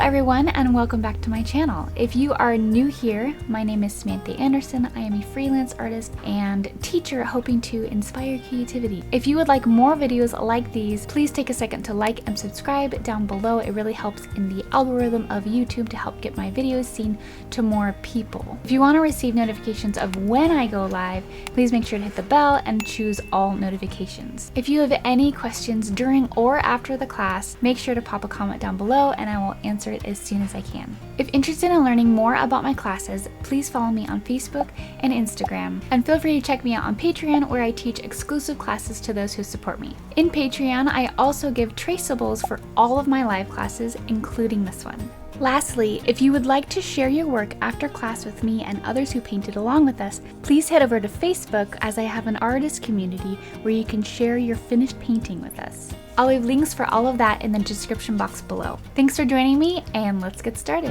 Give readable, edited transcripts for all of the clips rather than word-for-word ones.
everyone, and welcome back to my channel. If you are new here, my name is Samantha Anderson. I am a freelance artist and teacher hoping to inspire creativity. If you would like more videos like these, please take a second to like and subscribe down below. It really helps in the algorithm of YouTube to help get my videos seen to more people. If you want to receive notifications of when I go live, please make sure to hit the bell and choose all notifications. If you have any questions during or after the class, make sure to pop a comment down below and I will answer it as soon as I can. If interested in learning more about my classes, please follow me on Facebook and Instagram. And feel free to check me out on Patreon, where I teach exclusive classes to those who support me. In Patreon, I also give traceables for all of my live classes, including this one. Lastly, if you would like to share your work after class with me and others who painted along with us, please head over to Facebook, as I have an artist community where you can share your finished painting with us. I'll leave links for all of that in the description box below. Thanks for joining me, and let's get started.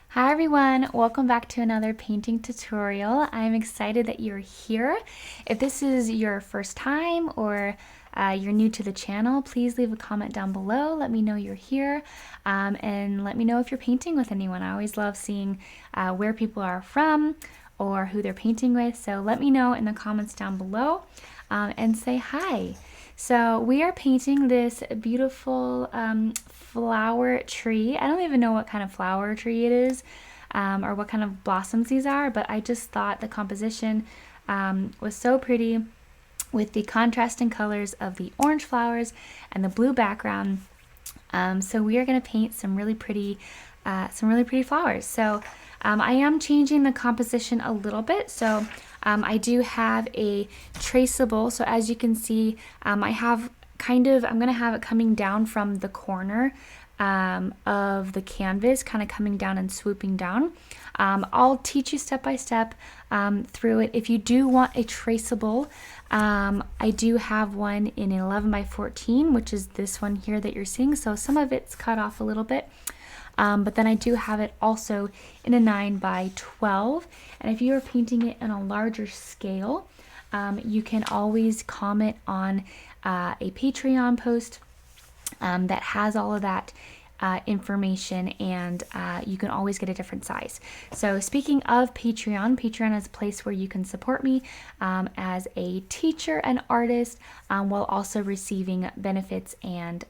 Hi everyone, welcome back to another painting tutorial. I'm excited that you're here. If this is your first time or you're new to the channel, please leave a comment down below. Let me know you're here, and let me know if you're painting with anyone. I always love seeing where people are from or who they're painting with, so let me know in the comments down below, and say hi. So we are painting this beautiful flower tree. I don't even know what kind of flower tree it is, or what kind of blossoms these are, but I just thought the composition was so pretty with the contrasting colors of the orange flowers and the blue background. So we are going to paint some really pretty flowers. So I am changing the composition a little bit. So I do have a traceable. So as you can see, I'm going to have it coming down from the corner of the canvas, kind of coming down and swooping down. I'll teach you step by step through it. If you do want a traceable, I do have one in 11 by 14, which is this one here that you're seeing. So some of it's cut off a little bit. But then I do have it also in a 9 by 12. And if you are painting it on a larger scale, you can always comment on a Patreon post that has all of that information, and you can always get a different size. So speaking of Patreon, Patreon is a place where you can support me as a teacher and artist, while also receiving benefits and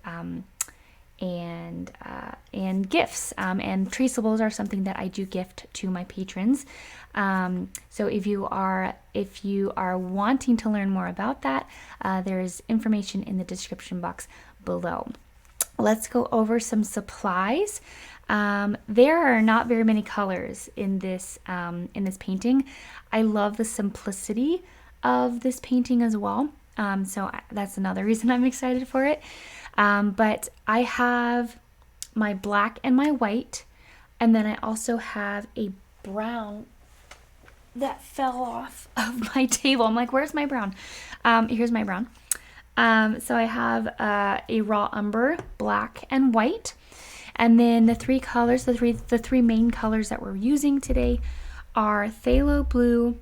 gifts, and traceables are something that I do gift to my patrons. So if you are wanting to learn more about that, there's information in the description box below. Let's go over some supplies. There are not very many colors in this painting. I love the simplicity of this painting as well. So that's another reason I'm excited for it. But I have my black and my white, and then I also have a brown that fell off of my table. I'm like, where's my brown? Here's my brown. So I have a raw umber, black and white, and then the three colors, the three main colors that we're using today are Phthalo Blue,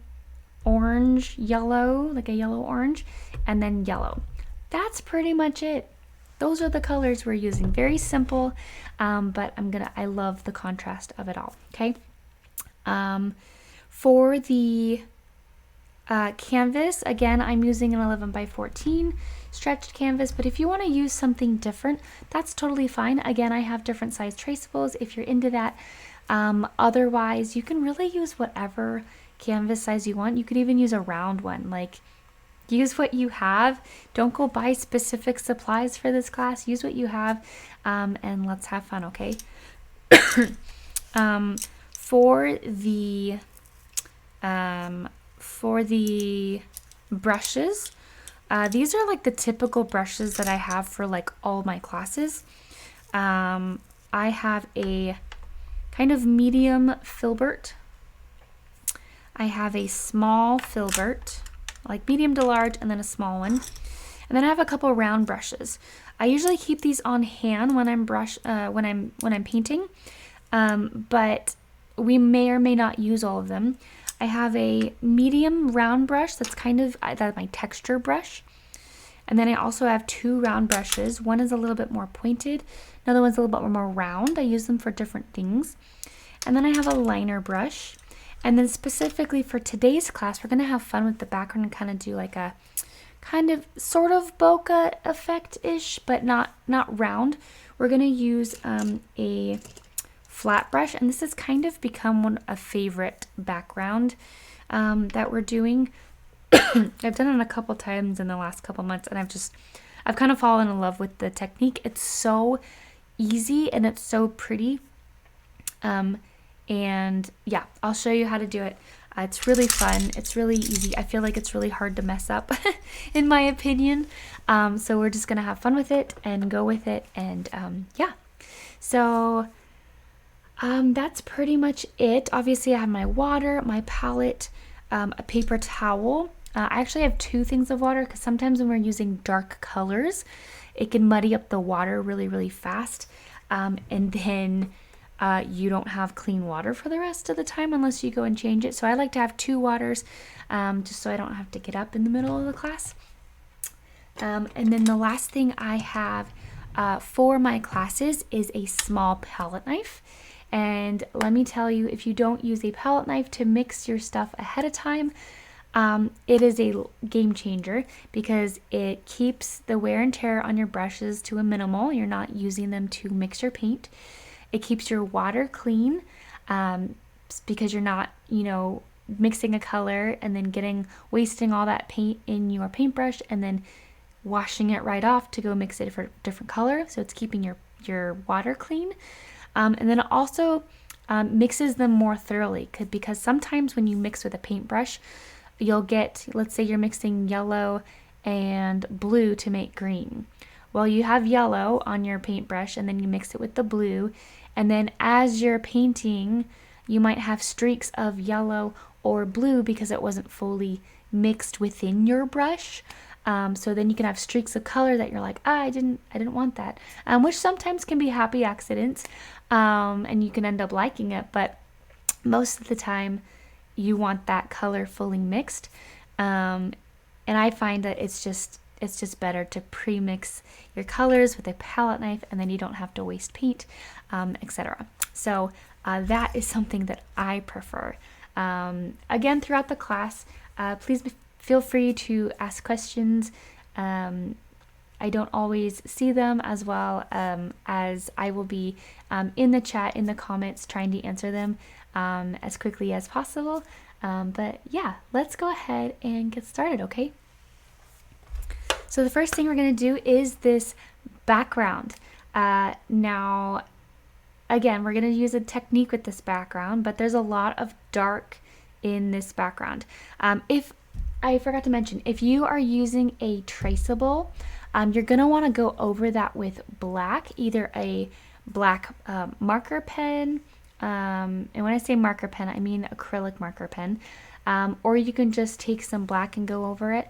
orange, yellow, like a yellow orange, and then yellow. That's pretty much it. Those are the colors we're using. Very simple, but I love the contrast of it all. Okay. For the canvas, again, I'm using an 11 by 14 stretched canvas, but if you want to use something different, that's totally fine. Again, I have different size traceables if you're into that. Otherwise, you can really use whatever canvas size you want. You could even use a round one. Like, use what you have. Don't go buy specific supplies for this class. Use what you have, and let's have fun, okay? For the brushes, these are like the typical brushes that I have for like all my classes. I have a kind of medium filbert. I have a small filbert, like medium to large, and then a small one. And then I have a couple round brushes. I usually keep these on hand when I'm painting, but we may or may not use all of them. I have a medium round brush that's kind of my texture brush. And then I also have 2 round brushes. One is a little bit more pointed, another one's a little bit more round. I use them for different things. And then I have a liner brush. And then specifically for today's class, we're going to have fun with the background and kind of do like a kind of sort of bokeh effect-ish, but not round. We're going to use a flat brush, and this has kind of become a favorite background that we're doing. I've done it a couple times in the last couple months, and I've kind of fallen in love with the technique. It's so easy and it's so pretty. And yeah, I'll show you how to do it. It's really fun. It's really easy. I feel like it's really hard to mess up, in my opinion. So we're just gonna have fun with it and go with it. And yeah, so that's pretty much it. Obviously, I have my water, my palette, a paper towel. I actually have 2 things of water because sometimes when we're using dark colors, it can muddy up the water really, really fast. And then you don't have clean water for the rest of the time unless you go and change it. So I like to have 2 waters just so I don't have to get up in the middle of the class. And then the last thing I have for my classes is a small palette knife. And let me tell you, if you don't use a palette knife to mix your stuff ahead of time, it is a game changer because it keeps the wear and tear on your brushes to a minimal. You're not using them to mix your paint. It keeps your water clean because you're not, mixing a color and then wasting all that paint in your paintbrush and then washing it right off to go mix it for a different color. So it's keeping your water clean. And then it also mixes them more thoroughly because sometimes when you mix with a paintbrush, you'll get, let's say you're mixing yellow and blue to make green. Well, you have yellow on your paintbrush and then you mix it with the blue, and then as you're painting, you might have streaks of yellow or blue because it wasn't fully mixed within your brush. So then you can have streaks of color that you're like, I didn't want that, which sometimes can be happy accidents, and you can end up liking it, but most of the time you want that color fully mixed. And I find that it's just better to pre-mix your colors with a palette knife, and then you don't have to waste paint, etc. So that is something that I prefer. Again, throughout the class, please feel free to ask questions. I don't always see them as well as I will be in the chat, in the comments, trying to answer them as quickly as possible. But yeah, let's go ahead and get started, okay? So the first thing we're going to do is this background. Now, again, we're going to use a technique with this background, but there's a lot of dark in this background. If I forgot to mention, if you are using a traceable, you're going to want to go over that with black, either a black marker pen, and when I say marker pen, I mean acrylic marker pen, or you can just take some black and go over it,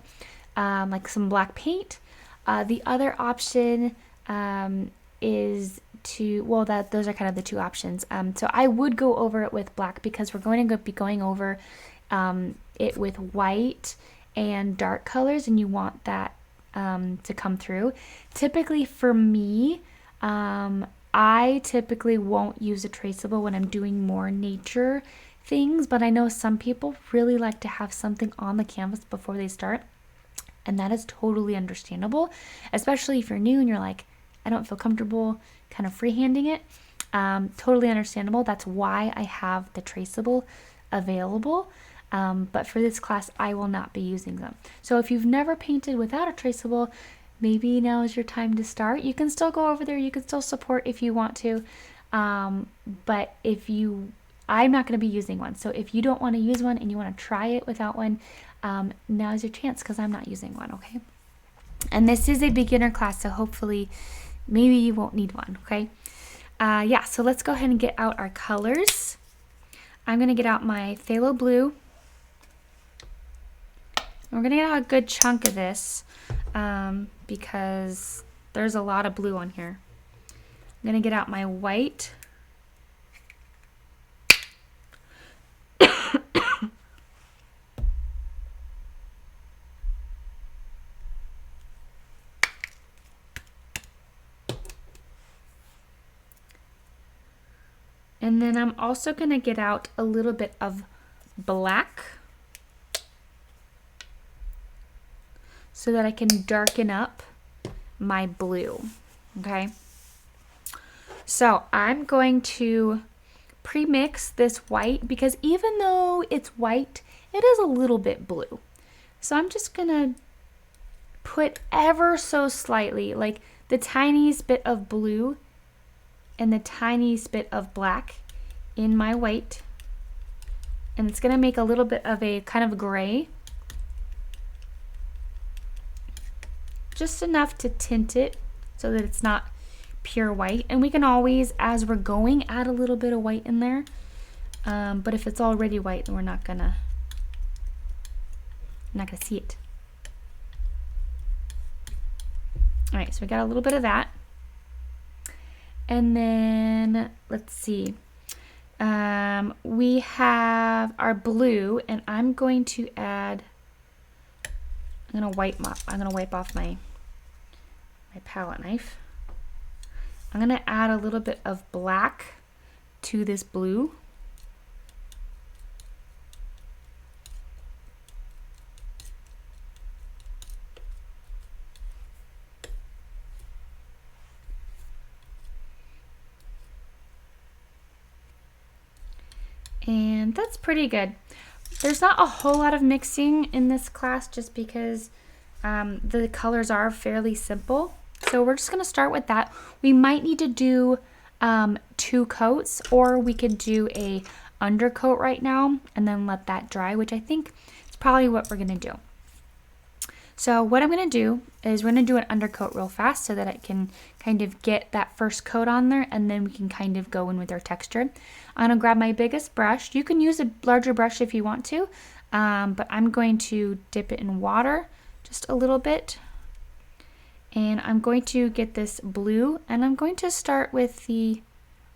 like some black paint. The other option is those are kind of the 2 options. So I would go over it with black because we're going to be going over it with white and dark colors, and you want that to come through. Typically for me, I typically won't use a traceable when I'm doing more nature things, but I know some people really like to have something on the canvas before they start, and that is totally understandable, especially if you're new and you're like, I don't feel comfortable kind of freehanding it. Totally understandable. That's why I have the traceable available. But for this class, I will not be using them. So if you've never painted without a traceable, maybe now is your time to start. You can still go over there. You can still support if you want to. But I'm not going to be using one. So if you don't want to use one and you want to try it without one, now is your chance because I'm not using one, okay? And this is a beginner class, so hopefully maybe you won't need one, okay? Yeah, so let's go ahead and get out our colors. I'm going to get out my Phthalo Blue. We're going to get out a good chunk of this because there's a lot of blue on here. I'm going to get out my white. And then I'm also going to get out a little bit of black so that I can darken up my blue, okay? So I'm going to pre-mix this white because even though it's white, it is a little bit blue. So I'm just gonna put ever so slightly, like the tiniest bit of blue and the tiniest bit of black in my white. And it's gonna make a little bit of a kind of gray. Just enough to tint it so that it's not pure white. And we can always, as we're going, add a little bit of white in there. But if it's already white, then we're not gonna see it. All right, so we got a little bit of that. And then let's see. We have our blue, and I'm going to add. I'm gonna wipe off my palette knife. I'm gonna add a little bit of black to this blue. And that's pretty good. There's not a whole lot of mixing in this class just because the colors are fairly simple. So we're just gonna start with that. We might need to do 2 coats, or we could do a undercoat right now and then let that dry, which I think is probably what we're gonna do. So what I'm gonna do is we're gonna do an undercoat real fast so that I can kind of get that first coat on there, and then we can kind of go in with our texture. I'm gonna grab my biggest brush. You can use a larger brush if you want to, but I'm going to dip it in water just a little bit. And I'm going to get this blue, and I'm going to start with the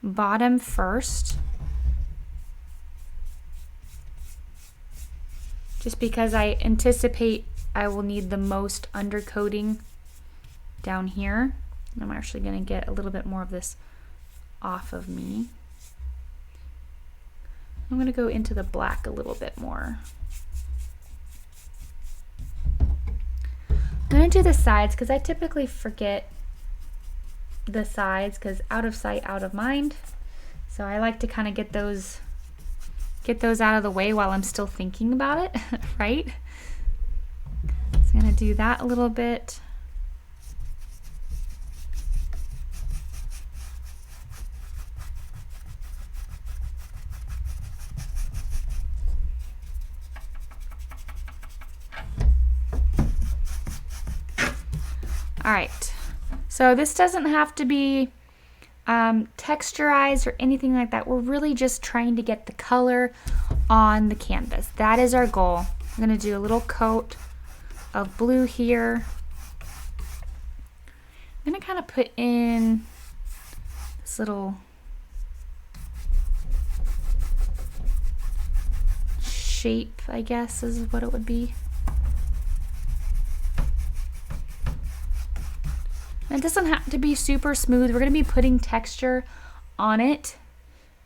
bottom first. Just because I anticipate I will need the most undercoating down here. I'm actually going to get a little bit more of this off of me. I'm going to go into the black a little bit more. I'm going to do the sides because I typically forget the sides because out of sight, out of mind. So I like to kind of get those out of the way while I'm still thinking about it, right? So I'm going to do that a little bit. All right, so this doesn't have to be texturized or anything like that. We're really just trying to get the color on the canvas. That is our goal. I'm gonna do a little coat of blue here. I'm gonna kind of put in this little shape, I guess is what it would be. It doesn't have to be super smooth. We're going to be putting texture on it.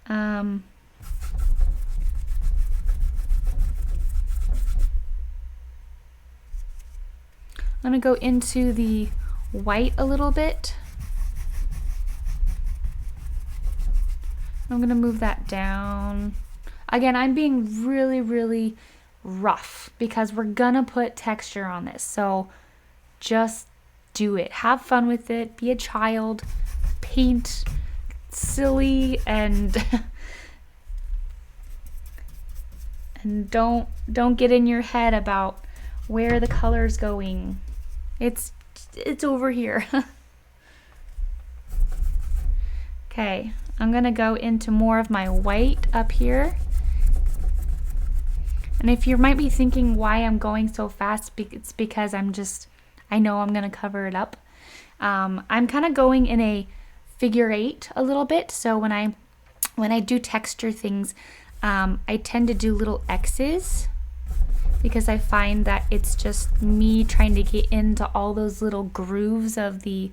I'm going to go into the white a little bit. I'm going to move that down. Again, I'm being really, really rough because we're going to put texture on this. So just do it. Have fun with it. Be a child. Paint silly and and don't get in your head about where the color's going. It's over here. Okay, I'm gonna go into more of my white up here. And if you might be thinking why I'm going so fast, it's because I know I'm gonna cover it up. I'm kind of going in a figure 8 a little bit. So when I do texture things, I tend to do little X's because I find that it's just me trying to get into all those little grooves of the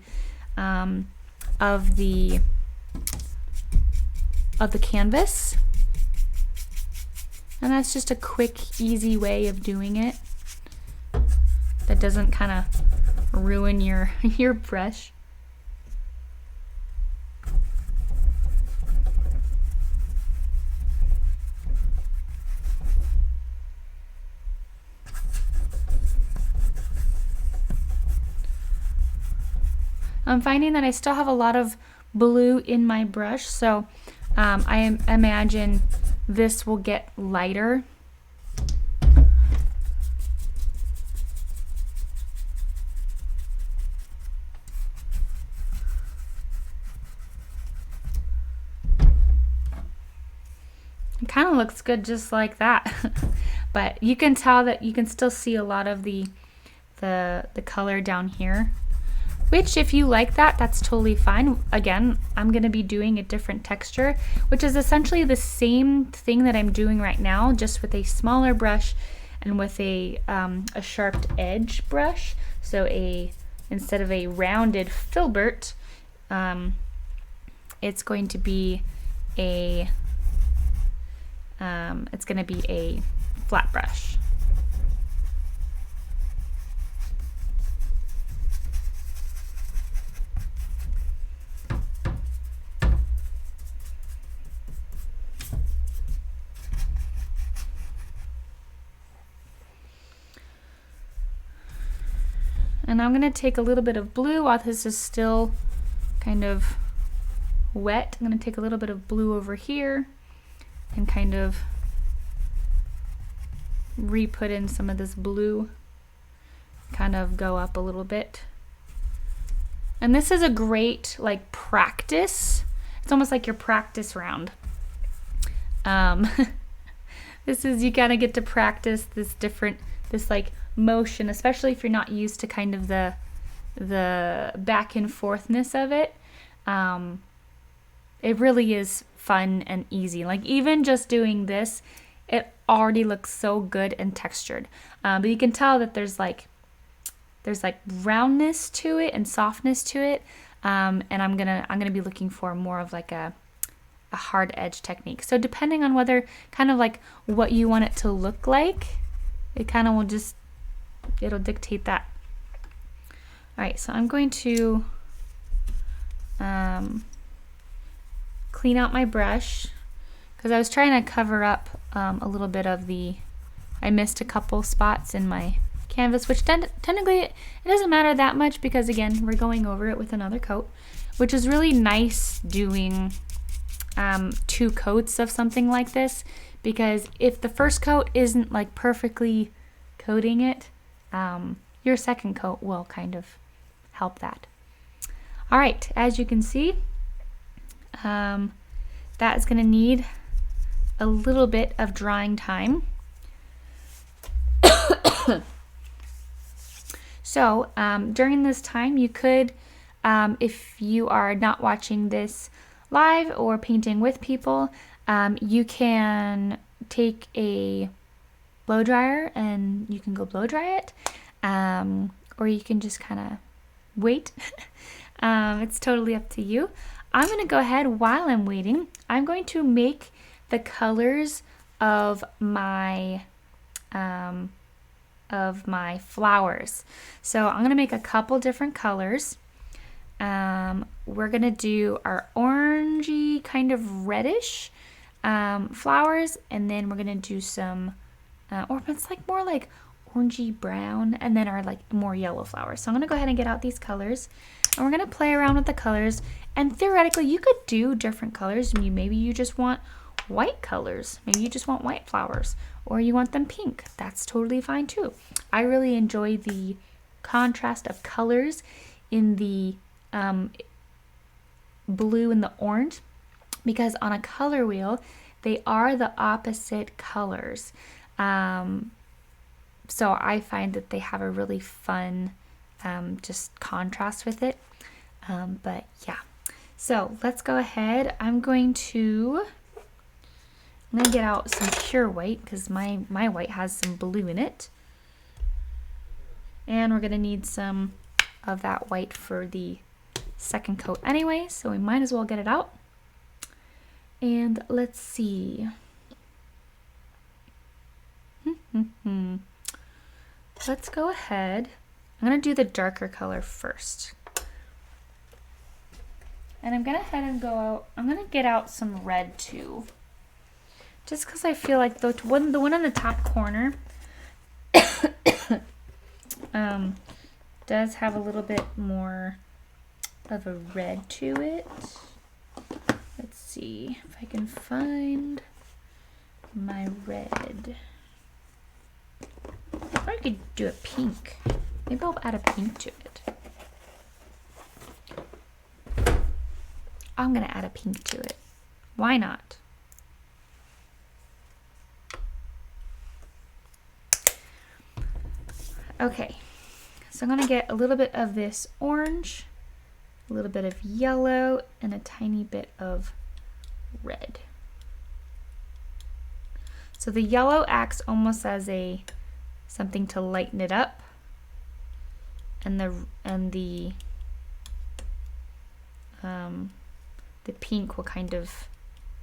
of the canvas. And that's just a quick, easy way of doing it that doesn't kind of ruin your brush. I'm finding that I still have a lot of blue in my brush, so I imagine this will get lighter. It kind of looks good just like that. But you can tell that you can still see a lot of the color down here. Which, if you like that, that's totally fine. Again, I'm going to be doing a different texture, which is essentially the same thing that I'm doing right now, just with a smaller brush and with a sharp edge brush. So instead of a rounded filbert, it's going to be a flat brush. And I'm going to take a little bit of blue while this is still kind of wet. I'm going to take a little bit of blue over here and kind of re-put in some of this blue, kind of go up a little bit. And this is a great like practice. It's almost like your practice round. This is, you kind of get to practice this like motion, especially if you're not used to kind of the back and forthness of it. It really is fun and easy. Like even just doing this, it already looks so good and textured. But you can tell that there's like roundness to it and softness to it. And I'm gonna be looking for more of like a hard edge technique. So depending on whether kind of like what you want it to look like, it kind of will just, it'll dictate that. All right, so I'm going to clean out my brush because I was trying to cover up a little bit of I missed a couple spots in my canvas, which technically it doesn't matter that much because again, we're going over it with another coat, which is really nice doing 2 coats of something like this, because if the first coat isn't like perfectly coating it, your second coat will kind of help that. All right, as you can see, that is going to need a little bit of drying time. So during this time, you could, if you are not watching this live or painting with people, you can take a blow dryer and you can go blow dry it, or you can just kind of wait. It's totally up to you. I'm going to go ahead while I'm waiting. I'm going to make the colors of my flowers. So I'm going to make a couple different colors. We're going to do our orangey kind of reddish flowers, and then we're going to do some or it's like more like orangey brown, and then our like more yellow flowers. So I'm going to go ahead and get out these colors, and we're going to play around with the colors. And theoretically you could do different colors. Maybe you just want white colors, maybe you just want white flowers, or you want them pink. That's totally fine too. I really enjoy the contrast of colors in the blue and the orange, because on a color wheel they are the opposite colors. So I find that they have a really fun just contrast with it. But yeah, so let's go ahead. I'm gonna get out some pure white because my white has some blue in it, and we're gonna need some of that white for the second coat anyway, so we might as well get it out. And let's see. Let's go ahead. I'm going to do the darker color first. And I'm going to head and go out. I'm going to get out some red too. Just because I feel like the one in the top corner does have a little bit more of a red to it. Let's see if I can find my red. Or I could do a pink. Maybe I'll add a pink to it. I'm gonna add a pink to it. Why not? Okay, so I'm gonna get a little bit of this orange, a little bit of yellow, and a tiny bit of red. So the yellow acts almost as something to lighten it up, and the pink will kind of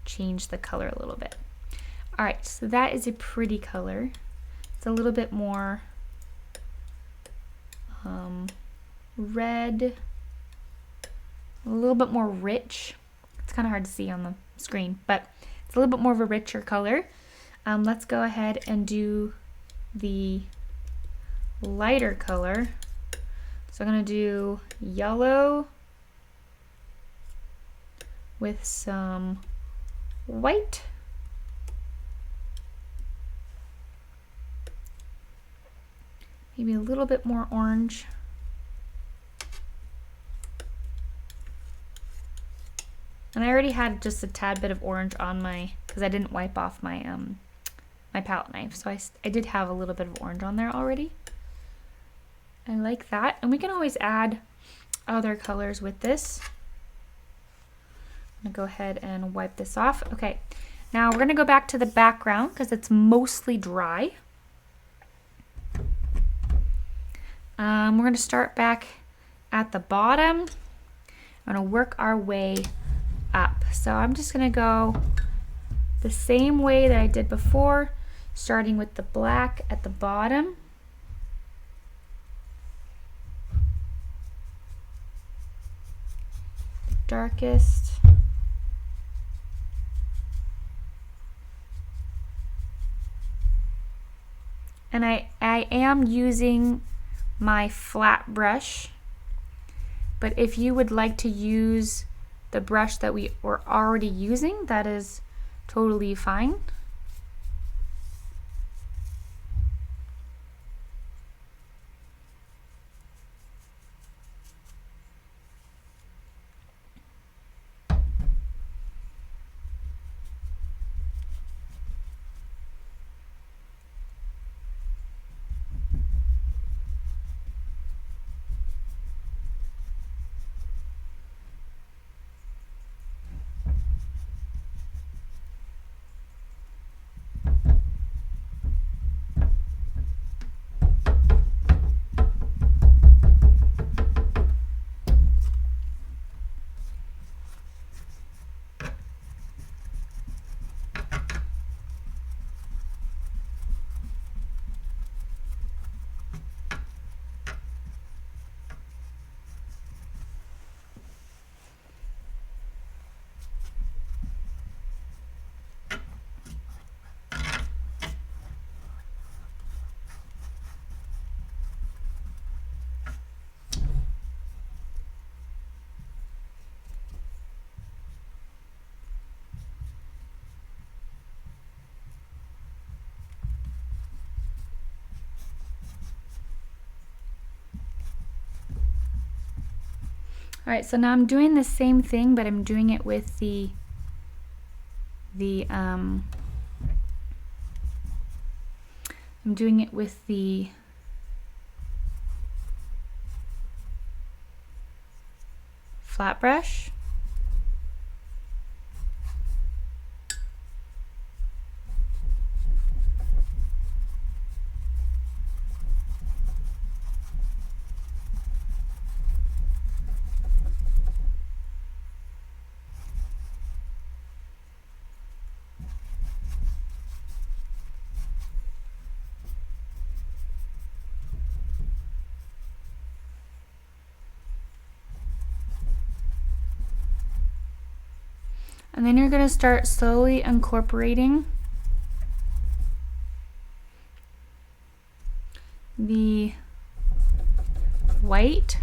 change the color a little bit. All right, so that is a pretty color. It's a little bit more red, a little bit more rich. It's kind of hard to see on the screen, but it's a little bit more of a richer color. Let's go ahead and do the lighter color. So I'm going to do yellow with some white. Maybe a little bit more orange. And I already had just a tad bit of orange on because I didn't wipe off my my palette knife. So I did have a little bit of orange on there already. I like that. And we can always add other colors with this. I'm gonna go ahead and wipe this off. Okay, now we're gonna go back to the background because it's mostly dry. We're gonna start back at the bottom. I'm gonna work our way up. So I'm just gonna go the same way that I did before, starting with the black at the bottom. Darkest. And I am using my flat brush, but if you would like to use the brush that we were already using, that is totally fine. All right, so now I'm doing the same thing, but I'm doing it with the flat brush. And then you're going to start slowly incorporating the white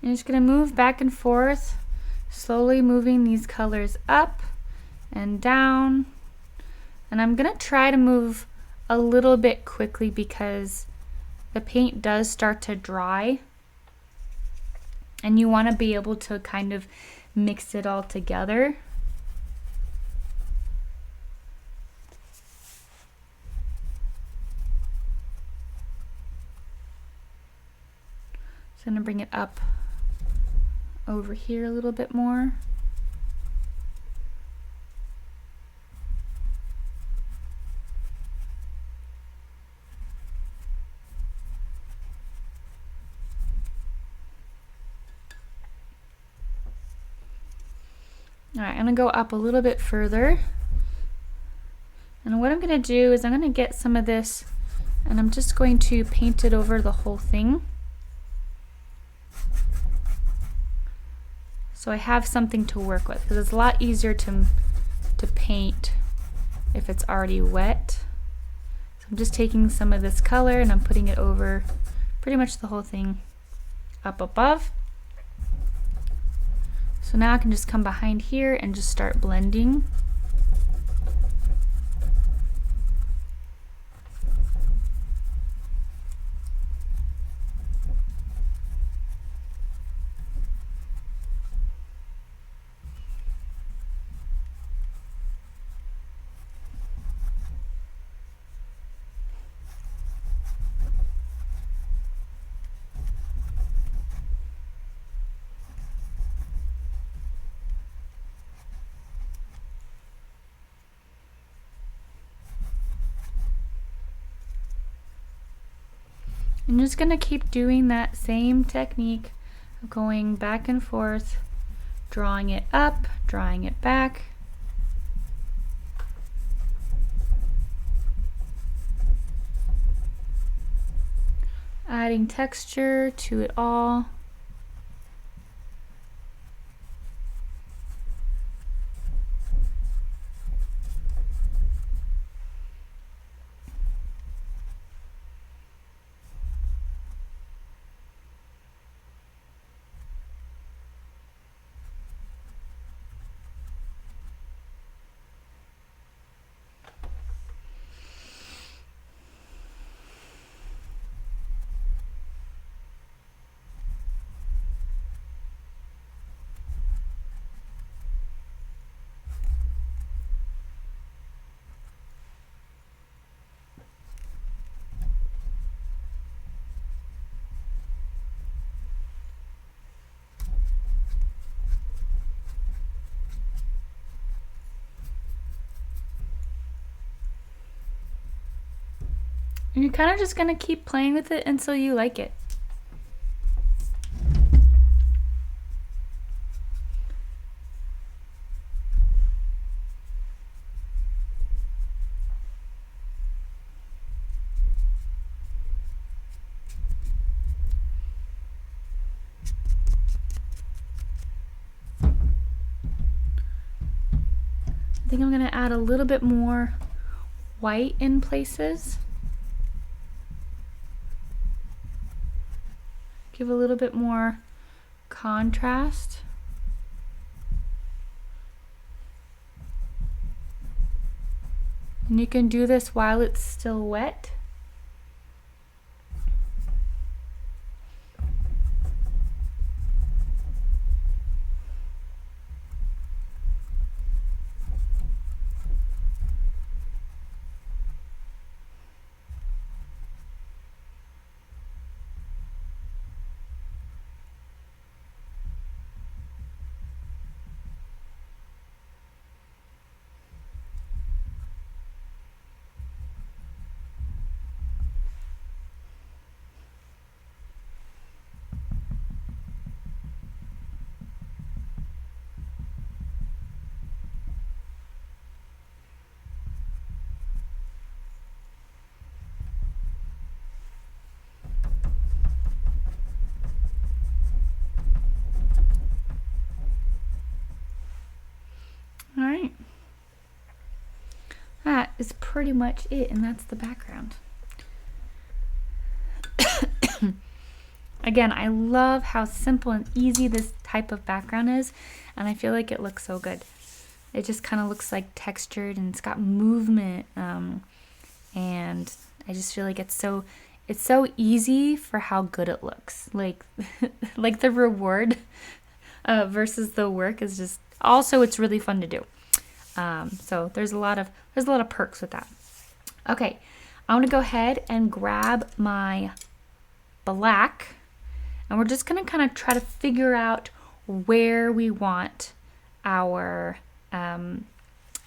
You're just going to move back and forth, slowly moving these colors up and down. And I'm going to try to move a little bit quickly because the paint does start to dry. And you want to be able to kind of mix it all together. So I'm going to bring it up over here a little bit more. All right, I'm gonna go up a little bit further. And what I'm gonna do is I'm gonna get some of this and I'm just going to paint it over the whole thing. So I have something to work with, because it's a lot easier to paint if it's already wet. So I'm just taking some of this color and I'm putting it over pretty much the whole thing up above. So now I can just come behind here and just start blending. I'm just going to keep doing that same technique of going back and forth, drawing it up, drawing it back. Adding texture to it all. And you're kind of just going to keep playing with it until you like it. I think I'm going to add a little bit more white in places. Give a little bit more contrast. And you can do this while it's still wet. is pretty much it, and that's the background. Again, I love how simple and easy this type of background is, and I feel like it looks so good. It just kind of looks like textured, and it's got movement, and I just feel like it's so easy for how good it looks. Like like the reward versus the work is just, also it's really fun to do. So there's a lot of perks with that. Okay, I'm gonna go ahead and grab my black, and we're just gonna kind of try to figure out where we want our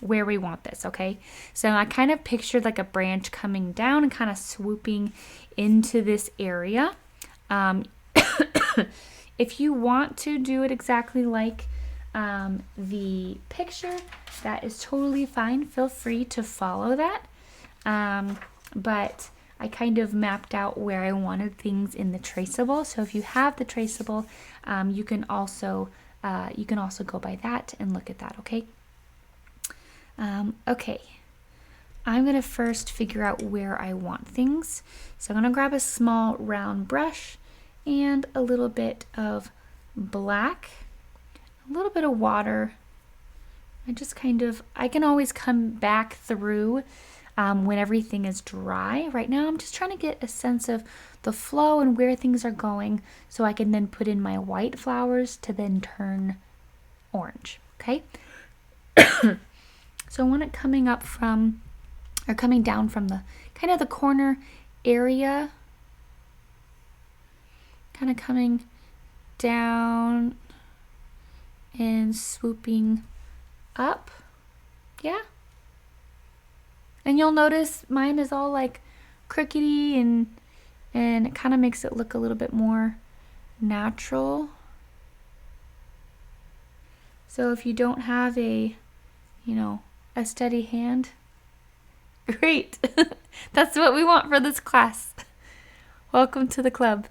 where we want this. Okay, so I kind of pictured like a branch coming down and kind of swooping into this area. If you want to do it exactly like the picture, that is totally fine. Feel free to follow that. But I kind of mapped out where I wanted things in the traceable. So if you have the traceable, you can also go by that and look at that. Okay. Okay. I'm gonna first figure out where I want things. So I'm gonna grab a small round brush and a little bit of black, a little bit of water. I can always come back through when everything is dry. Right now I'm just trying to get a sense of the flow and where things are going, so I can then put in my white flowers to then turn orange. Okay. So I want it coming down from the kind of the corner area, kind of coming down and swooping up. Yeah. And you'll notice mine is all like crookedy, and it kind of makes it look a little bit more natural. So if you don't have a steady hand, great. That's what we want for this class. Welcome to the club.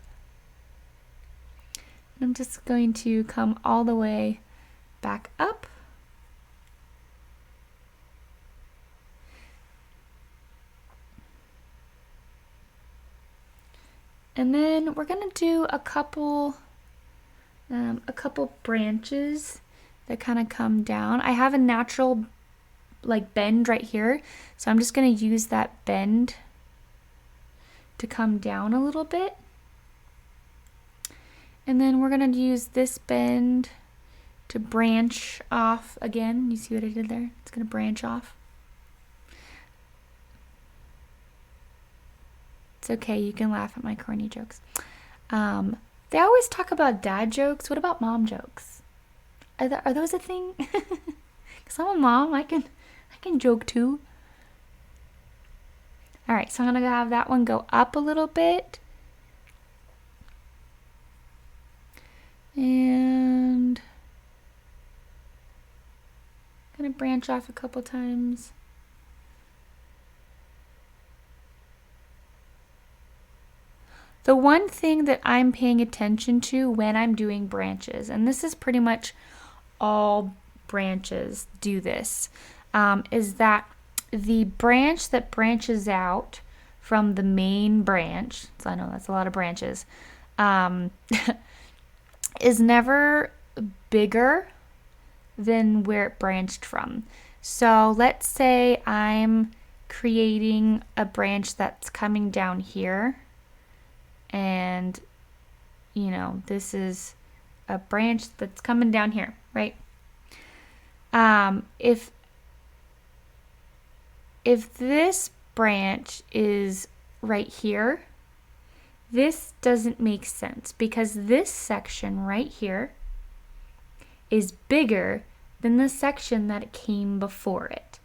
I'm just going to come all the way back up. And then we're going to do a couple branches that kind of come down. I have a natural like bend right here, so I'm just going to use that bend to come down a little bit. And then we're going to use this bend to branch off again. You see what I did there? It's going to branch off. It's okay, you can laugh at my corny jokes. They always talk about dad jokes. What about mom jokes? Are those a thing? Because I'm a mom, I can joke too. All right, so I'm gonna have that one go up a little bit. And I'm gonna branch off a couple times. The one thing that I'm paying attention to when I'm doing branches, and this is pretty much all branches do this, is that the branch that branches out from the main branch, so I know that's a lot of branches, is never bigger than where it branched from. So let's say I'm creating a branch that's coming down here, and this is a branch that's coming down here, right? If this branch is right here, this doesn't make sense, because this section right here is bigger than the section that came before it,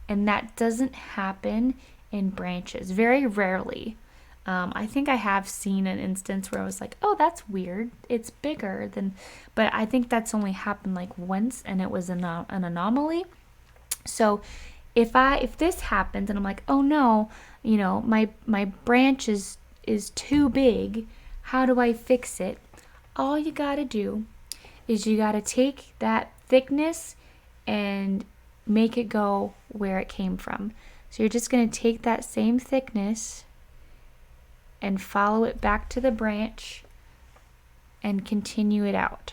and that doesn't happen in branches very rarely. I think I have seen an instance where I was like, oh, that's weird, it's bigger than, but I think that's only happened like once, and it was an anomaly. So if this happens and I'm like, oh no, my branch is too big, how do I fix it? All you gotta do is you gotta take that thickness and make it go where it came from. So you're just going to take that same thickness and follow it back to the branch and continue it out.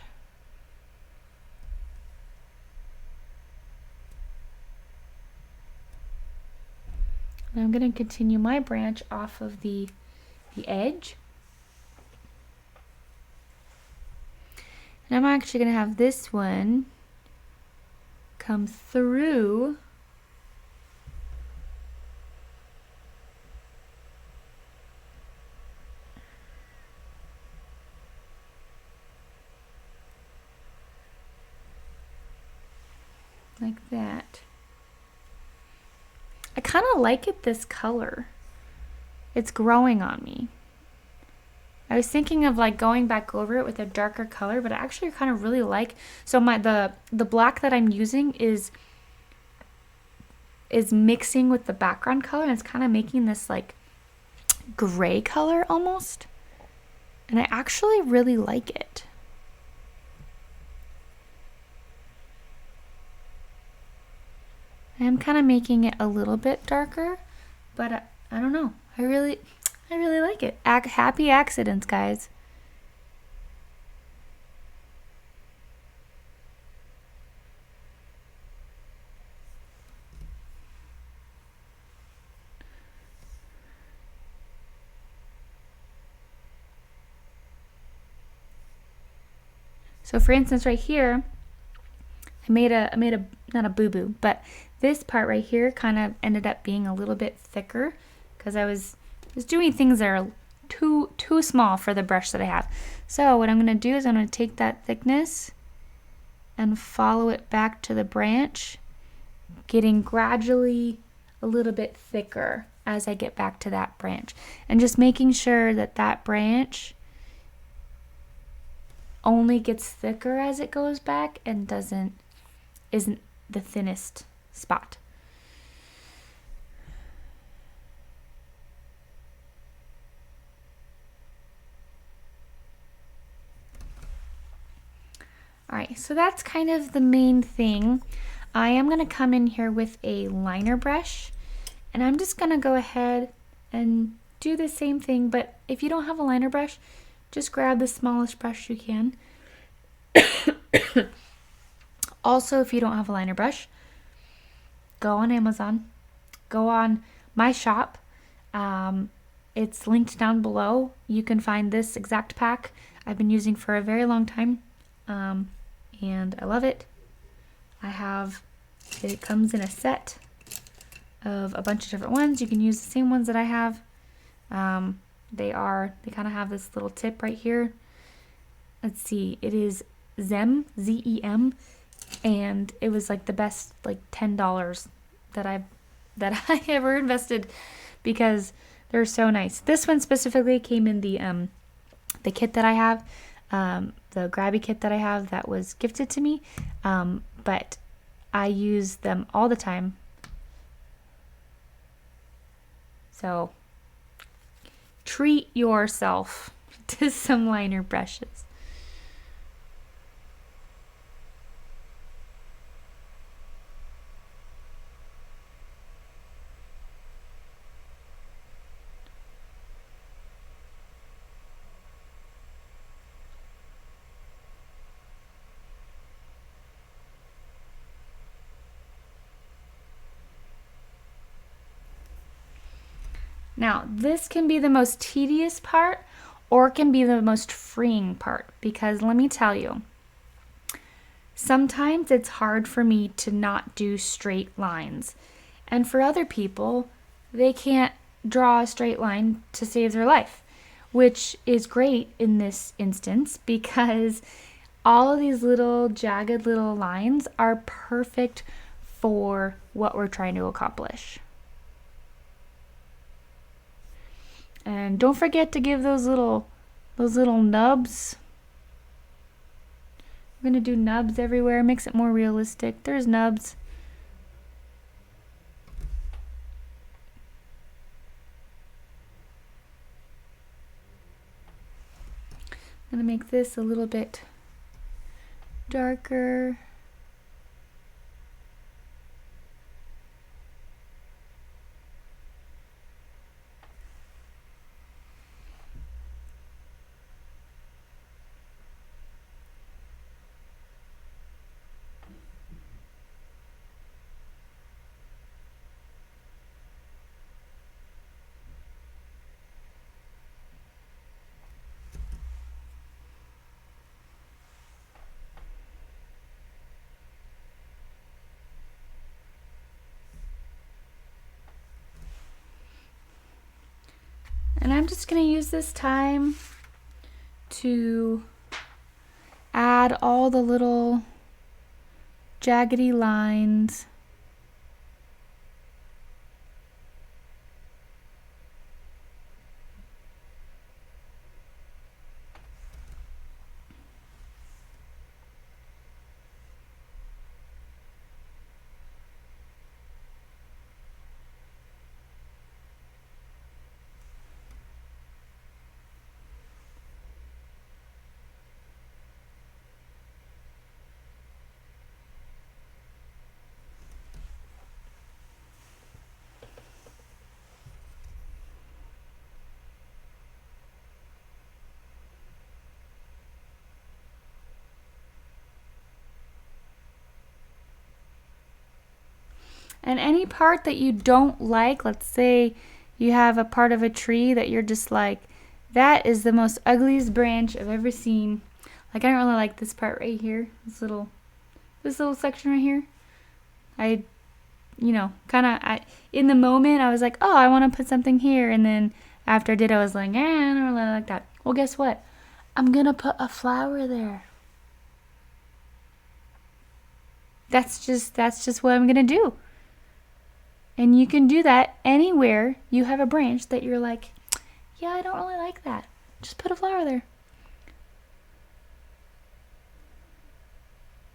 And I'm going to continue my branch off of the edge. And I'm actually going to have this one come through like that. I kind of like it this color. It's growing on me. I was thinking of like going back over it with a darker color, but I actually kind of really like, so the black that I'm using is mixing with the background color, and it's kind of making this like gray color almost. And I actually really like it. I'm kind of making it a little bit darker, but I don't know. I really like it. Happy accidents, guys. So for instance, right here, I made a not a boo-boo, but this part right here kind of ended up being a little bit thicker because I was doing things that are too small for the brush that I have. So what I'm going to do is I'm going to take that thickness and follow it back to the branch, getting gradually a little bit thicker as I get back to that branch, and just making sure that that branch only gets thicker as it goes back and isn't the thinnest spot. All right, so that's kind of the main thing. I am going to come in here with a liner brush, and I'm just going to go ahead and do the same thing, but if you don't have a liner brush, just grab the smallest brush you can. Also, if you don't have a liner brush, go on Amazon, go on my shop. It's linked down below. You can find this exact pack I've been using for a very long time, and I love it. It comes in a set of a bunch of different ones. You can use the same ones that I have. They kind of have this little tip right here. Let's see, it is Zem, Z-E-M, and it was like the best, like $10 that I ever invested because they're so nice. This one specifically came in the kit that I have, the grabby kit that I have that was gifted to me, but I use them all the time. So treat yourself to some liner brushes. Now, this can be the most tedious part or it can be the most freeing part, because let me tell you, sometimes it's hard for me to not do straight lines. And for other people, they can't draw a straight line to save their life, which is great in this instance because all of these little jagged little lines are perfect for what we're trying to accomplish. And don't forget to give those little nubs. I'm going to do nubs everywhere, makes it more realistic. There's nubs. I'm going to make this a little bit darker. And I'm just going to use this time to add all the little jaggedy lines. And any part that you don't like, let's say you have a part of a tree that you're just like, that is the most ugliest branch I've ever seen. Like, I don't really like this part right here, this little section right here. In the moment I was like, oh, I want to put something here, and then after I did, I was like, I don't really like that. Well, guess what? I'm gonna put a flower there. That's just what I'm gonna do. And you can do that anywhere you have a branch that you're like, yeah, I don't really like that. Just put a flower there.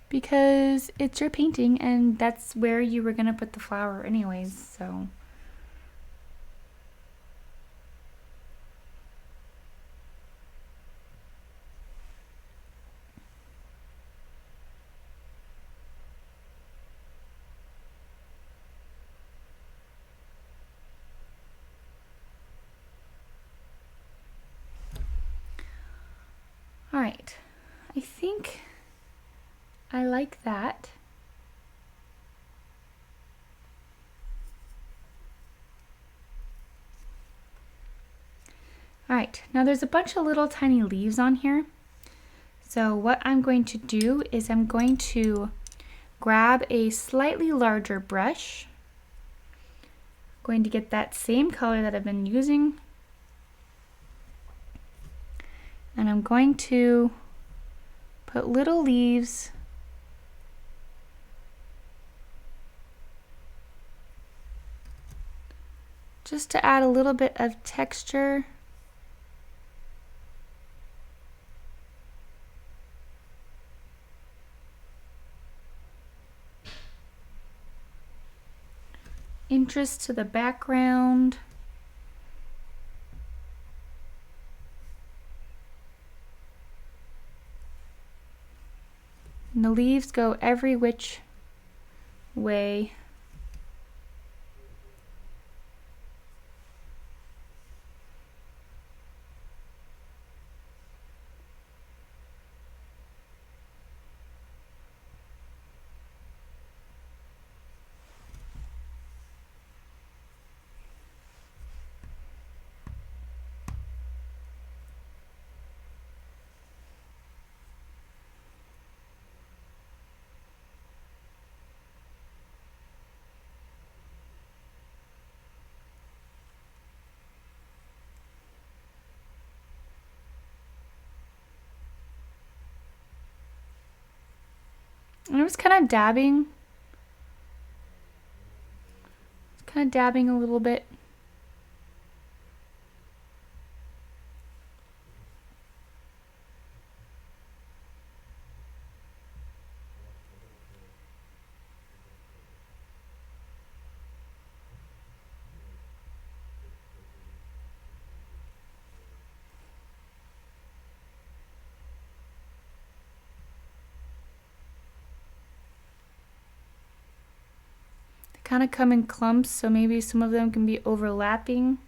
Because it's your painting and that's where you were gonna put the flower anyways, so. All right, I think I like that. All right, now there's a bunch of little tiny leaves on here. So what I'm going to do is I'm going to grab a slightly larger brush. I'm going to get that same color that I've been using. And I'm going to put little leaves just to add a little bit of texture. Interest to the background. And the leaves go every which way. And I was kind of dabbing a little bit. Kind of come in clumps, so maybe some of them can be overlapping.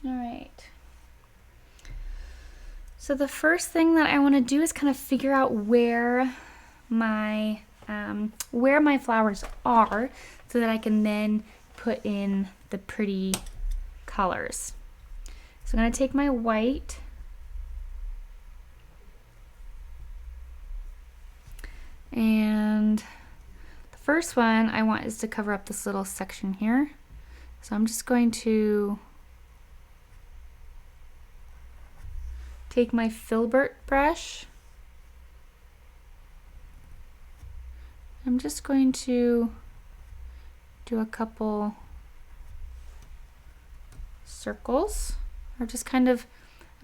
All right. So the first thing that I want to do is kind of figure out where my flowers are so that I can then put in the pretty colors. So I'm going to take my white and the first one I want is to cover up this little section here. So I'm just going to take my filbert brush. I'm just going to do a couple circles, or just kind of,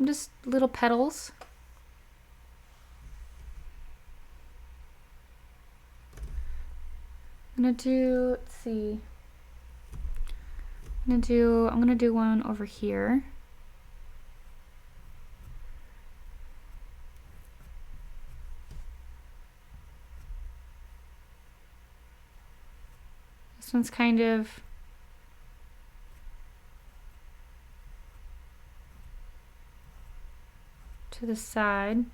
just little petals. I'm gonna do, let's see, I'm gonna do one over here. This one's kind of to the side.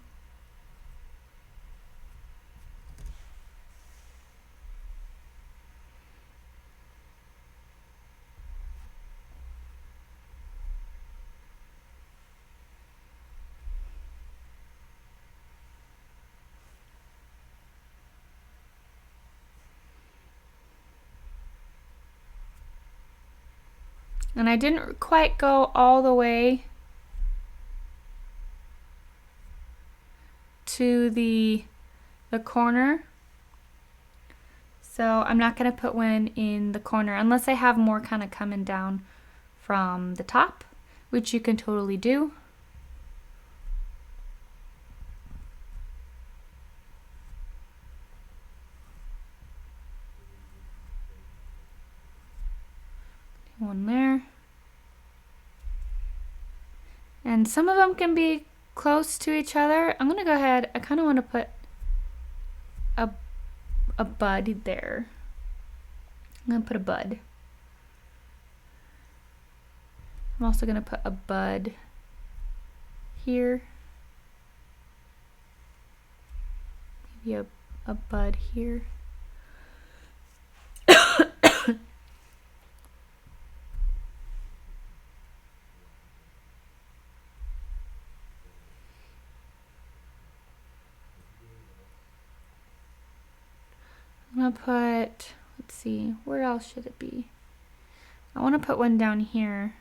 And I didn't quite go all the way to the corner. So I'm not going to put one in the corner unless I have more kind of coming down from the top, which you can totally do. One there. And some of them can be close to each other. I'm gonna go ahead, I kind of want to put a bud there. I'm gonna put a bud. I'm also gonna put a bud here. Maybe a bud here. I'm gonna put, let's see, where else should it be? I want to put one down here.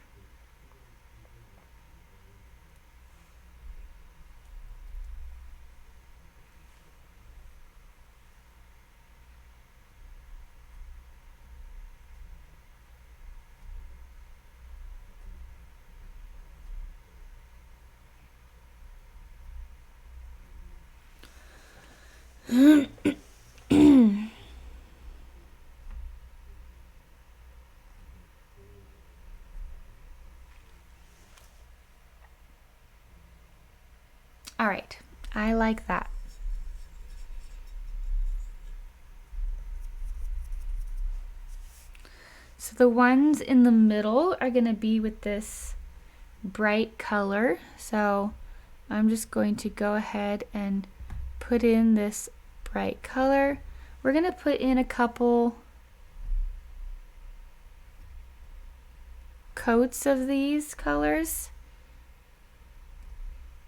All right, I like that. So the ones in the middle are gonna be with this bright color. So I'm just going to go ahead and put in this bright color. We're gonna put in a couple coats of these colors.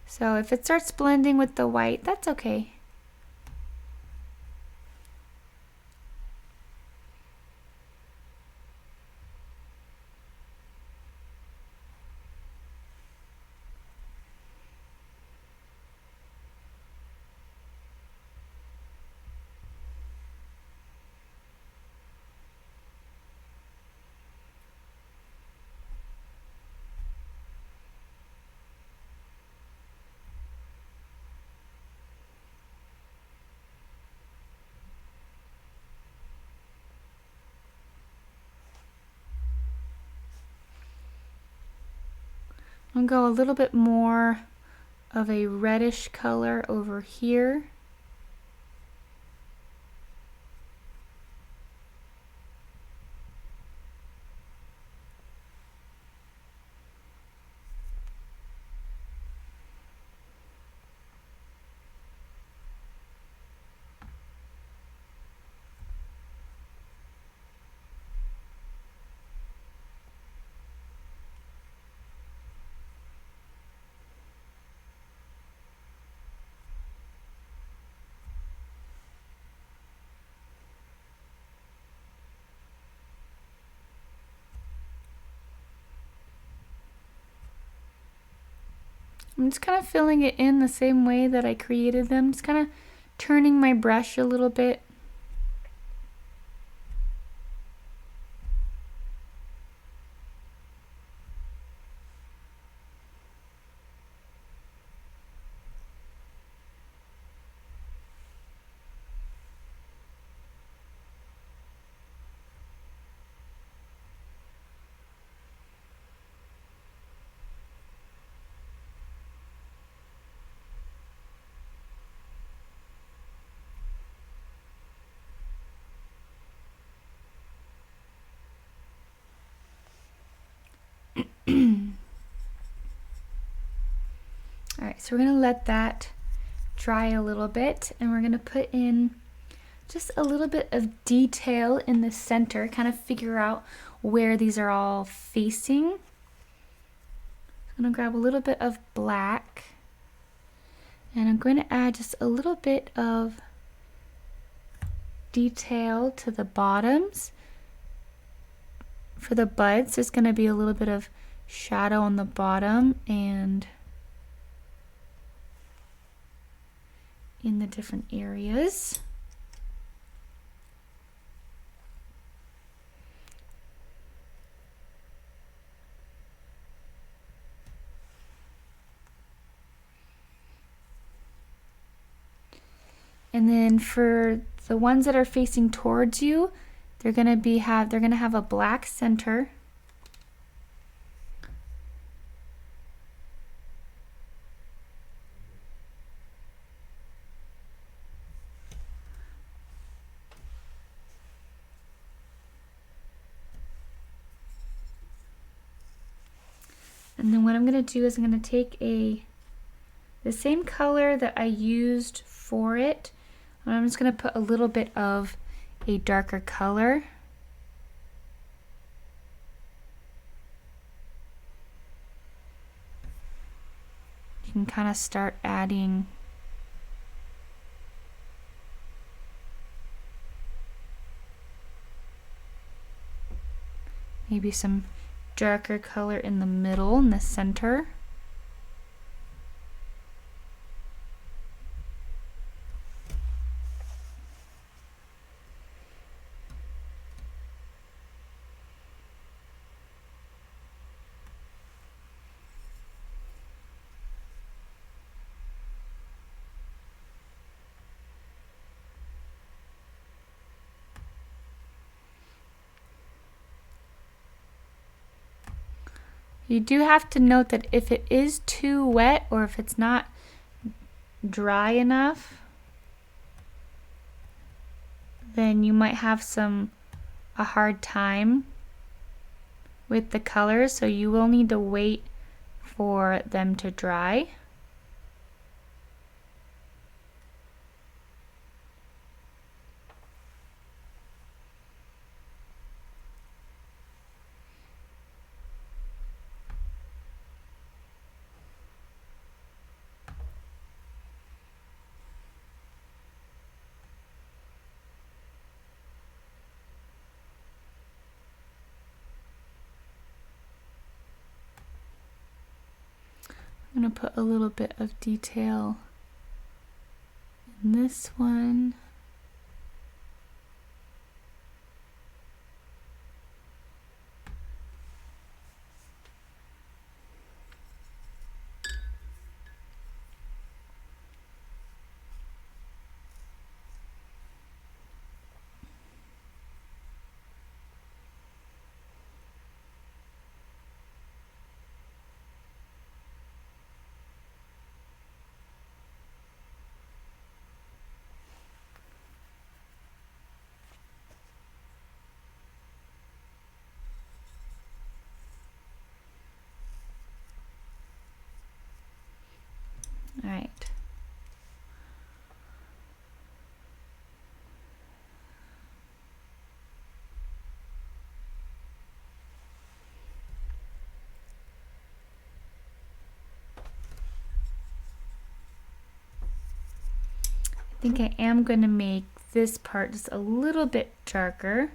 So if it starts blending with the white, that's okay. I'll go a little bit more of a reddish color over here. I'm just kind of filling it in the same way that I created them. Just kind of turning my brush a little bit. Alright, so we're going to let that dry a little bit, and we're going to put in just a little bit of detail in the center, kind of figure out where these are all facing. I'm going to grab a little bit of black, and I'm going to add just a little bit of detail to the bottoms. For the buds, there's going to be a little bit of shadow on the bottom and in the different areas. And then for the ones that are facing towards you, they're gonna have a black center. And then what I'm gonna do is I'm gonna take the same color that I used for it, and I'm just gonna put a little bit of a darker color. You can kind of start adding maybe some darker color in the middle, in the center. You do have to note that if it is too wet or if it's not dry enough, then you might have a hard time with the colors, so you will need to wait for them to dry. I'm going to put a little bit of detail in this one. All right. I think I am going to make this part just a little bit darker.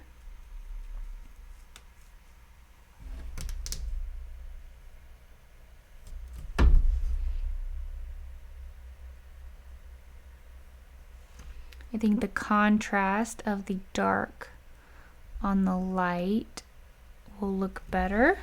I think the contrast of the dark on the light will look better.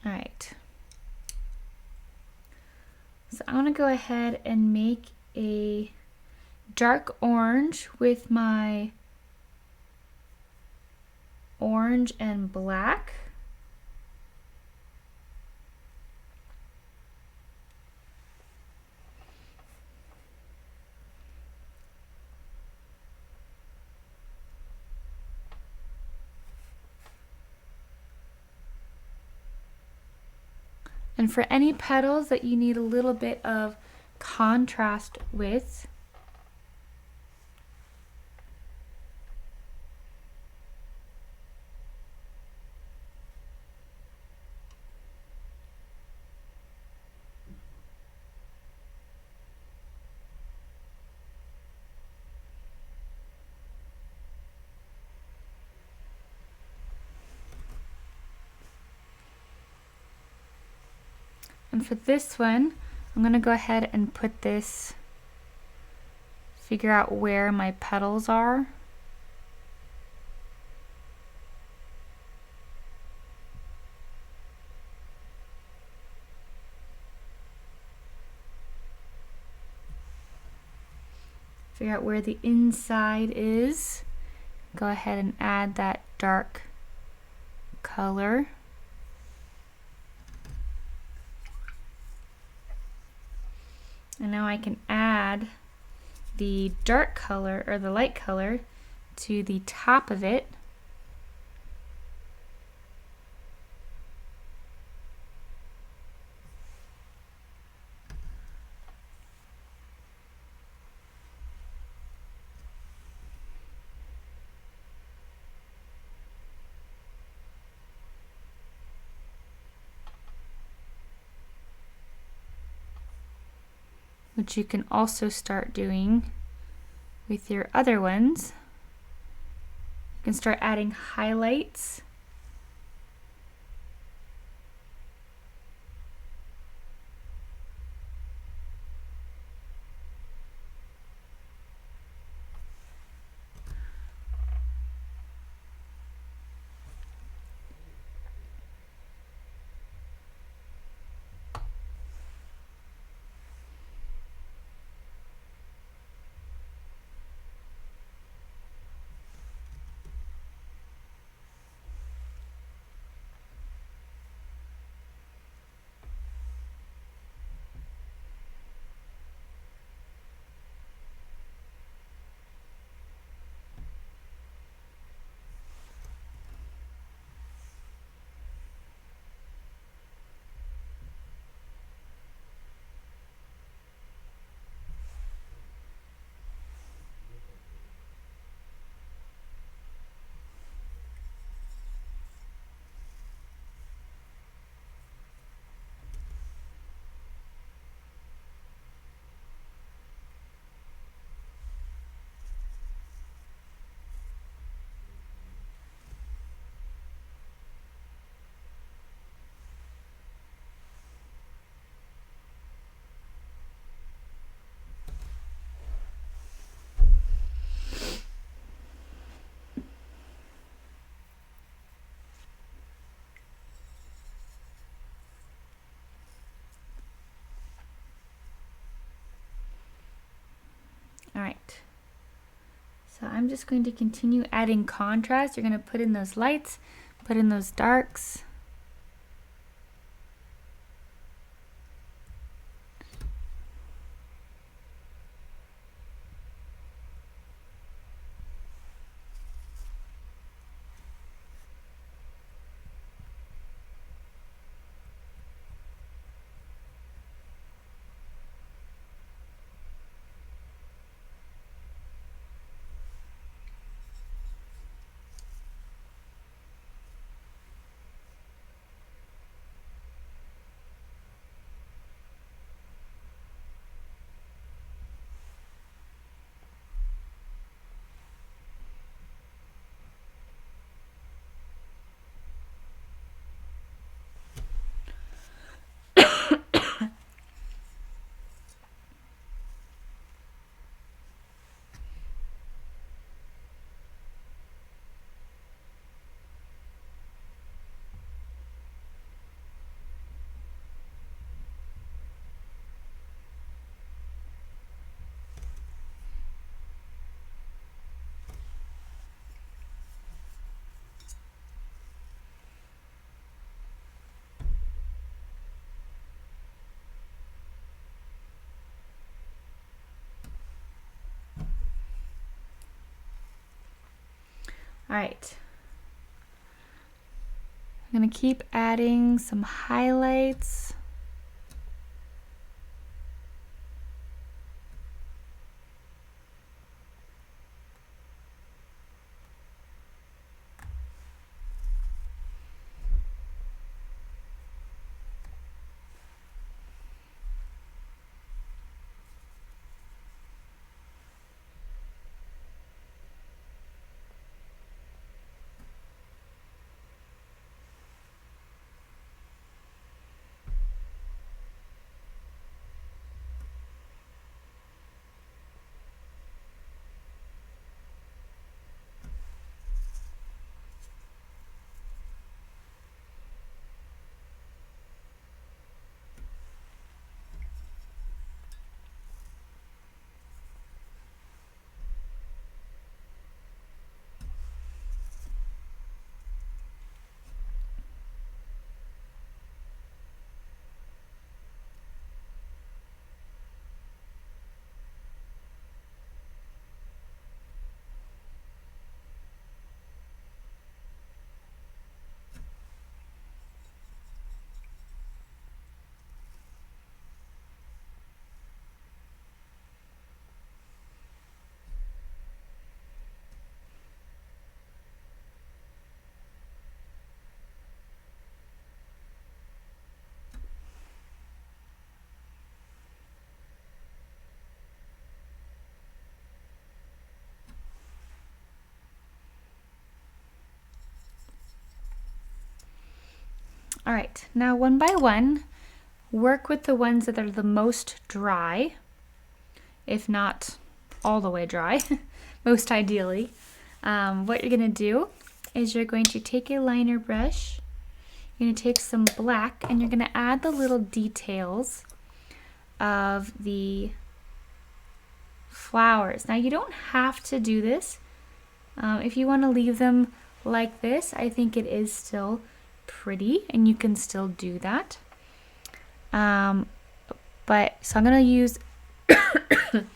All right. So I want to go ahead and make a dark orange with my orange and black. And for any petals that you need a little bit of contrast with, and for this one, I'm going to go ahead and put this, figure out where my petals are. Figure out where the inside is. Go ahead and add that dark color. And now I can add the dark color or the light color to the top of it. Which you can also start doing with your other ones. You can start adding highlights. So I'm just going to continue adding contrast. You're going to put in those lights, put in those darks. All right. I'm going to keep adding some highlights. All right, now one by one, work with the ones that are the most dry, if not all the way dry, most ideally. What you're gonna do is you're going to take a liner brush, you're gonna take some black, and you're gonna add the little details of the flowers. Now you don't have to do this. If you wanna leave them like this, I think it is still pretty and you can still do that. But so I'm gonna use I'm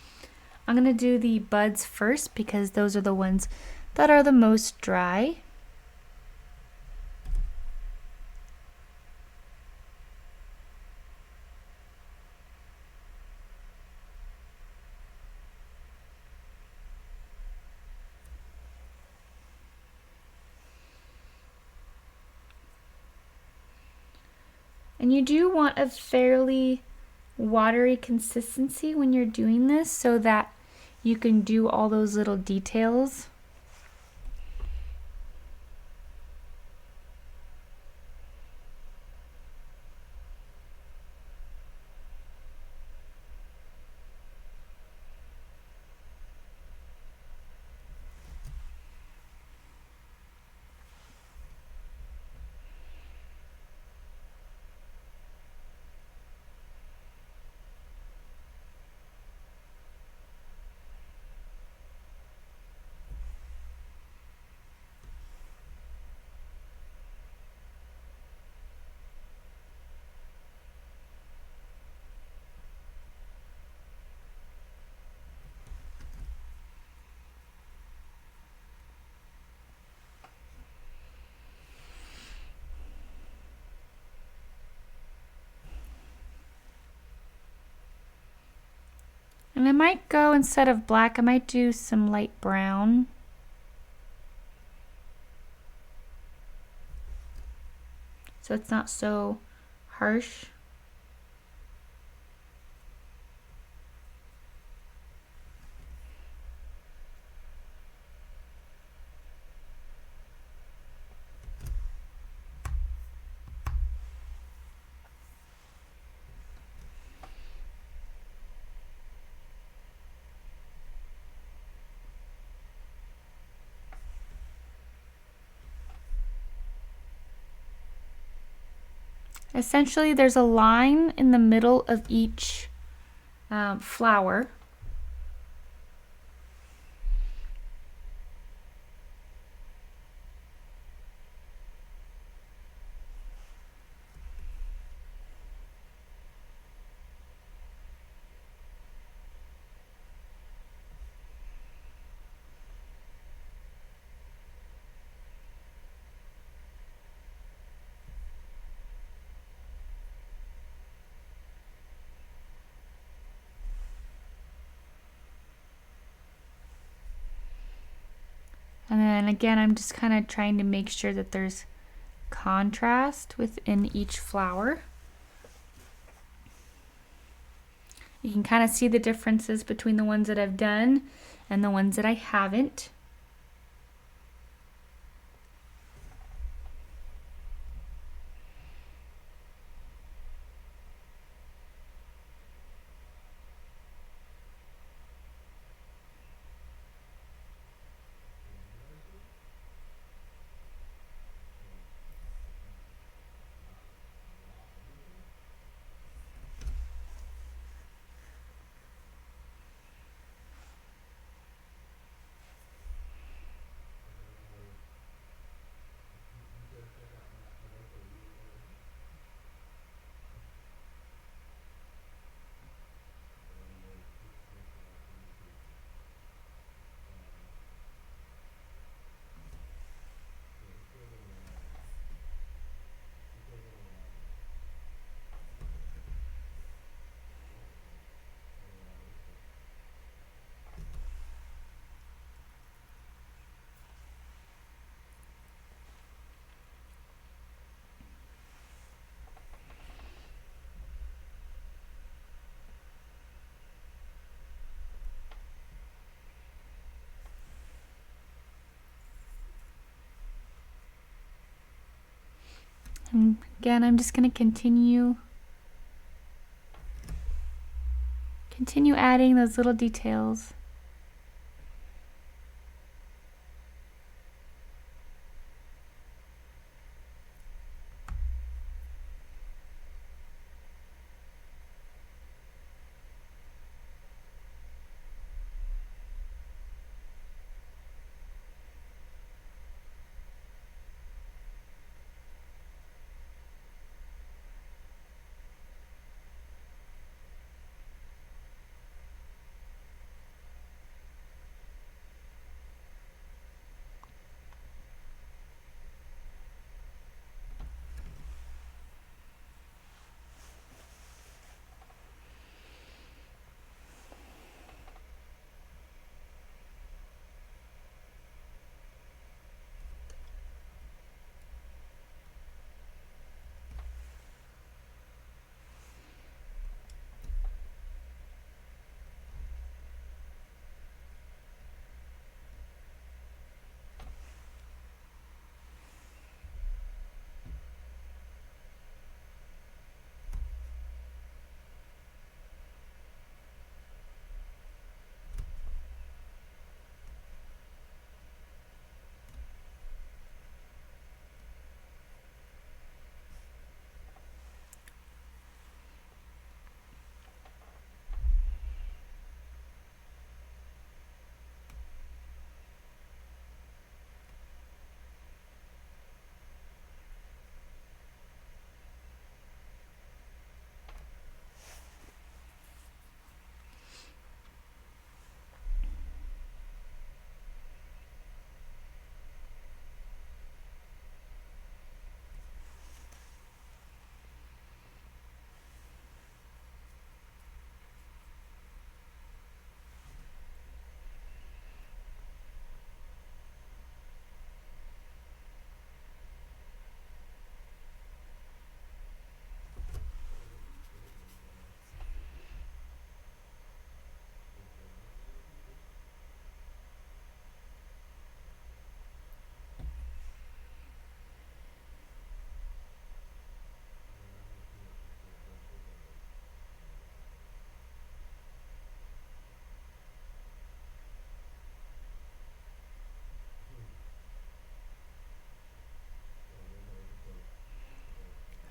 gonna do the buds first because those are the ones that are the most dry. And you do want a fairly watery consistency when you're doing this so that you can do all those little details. And I might go, instead of black, I might do some light brown. So it's not so harsh. Essentially, there's a line in the middle of each flower. And then again, I'm just kind of trying to make sure that there's contrast within each flower. You can kind of see the differences between the ones that I've done and the ones that I haven't. And again, I'm just going to continue adding those little details.